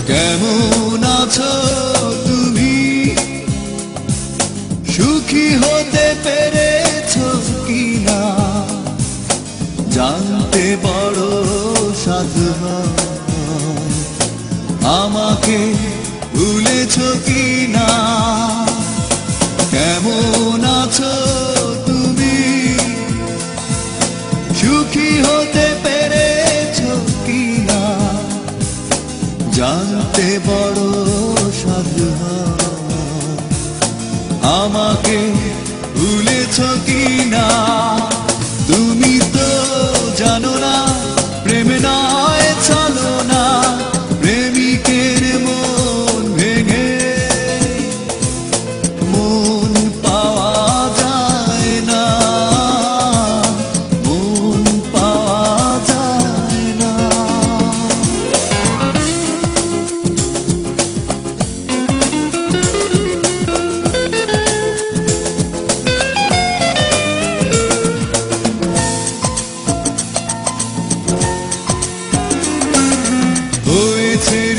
কেমন আছো তুমি, সুখী হতে পেরেছো কিনা, জানতে বড় সাধু হয়। আমাকে ভুলেছো কিনা, কেমন আছো তুমি, সুখী হতে পেরেছো কিনা, জানতে বড় সাধু হয়। আমাকে ভুলেছো কিনা, তুমি তো জানো না প্রেম নয় চলো না, প্রেমিকের মন ভেঙে মন পাওয়া যায় না, মন পাওয়া যায় না।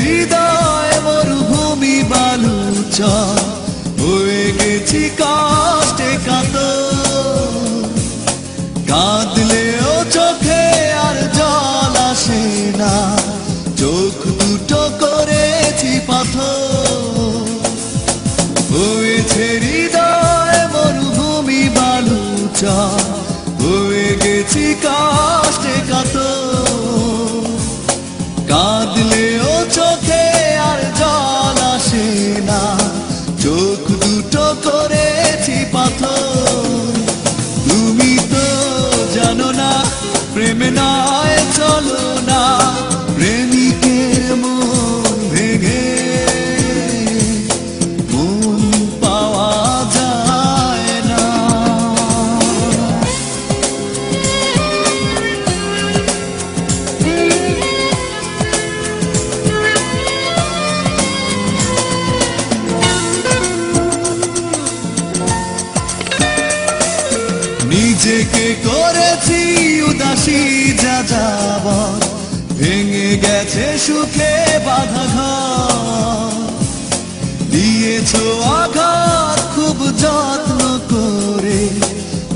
হৃদয় মরুভূমি বালুচর, হয়ে গেছি কষ্টে কাতর, কাঁদলেও চোখে আর জল আসে না, চোখ দুটো করেছি পাথর। হয়েছে হৃদয় মরুভূমি বালুচর, হয়ে গেছি কষ্টে কাতর, কাঁদলেও চোখে আর জল আসে না, চোখ দুটো করেছি পাথর। তুমি তো জানো না প্রেম নয় চলো না, প্রেমিকের মন ভেঙে মন পাওয়া যায় না। নিজেকে করেছি উদাসী যাযাবর, ভেঙে গেছে সুখে বাঁধা ঘর, দিয়েছো আঘাত খুব যত্ন করে,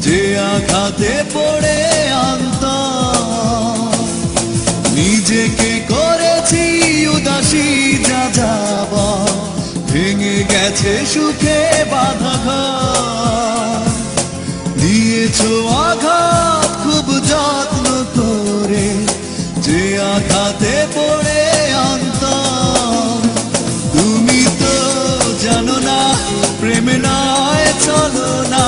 যে আঘাতে পড়ে অন্তর। নিজেকে করেছি উদাসী যাযাবর, ভেঙে গেছে সুখে বাঁধা ঘর, দিয়েছো আঘাত খুব যত্ন করে, যে আঘাতে পড়ে অন্তর। তুমি তো জানো না প্রেম নয় চলো না,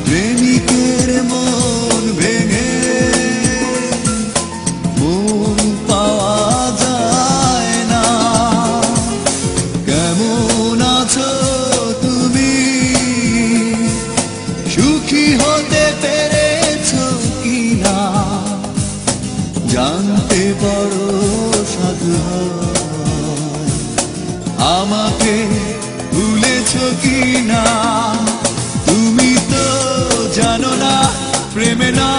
প্রেমিকের মন ভেঙে মন পাওয়া যায় না। কেমন আছো তুমি, সুখী হতে পেরেছো কিনা, জানতে বড় সাধু হয়। আমাকে ভুলেছো কিনা, তুমি তো জানো না প্রেমে না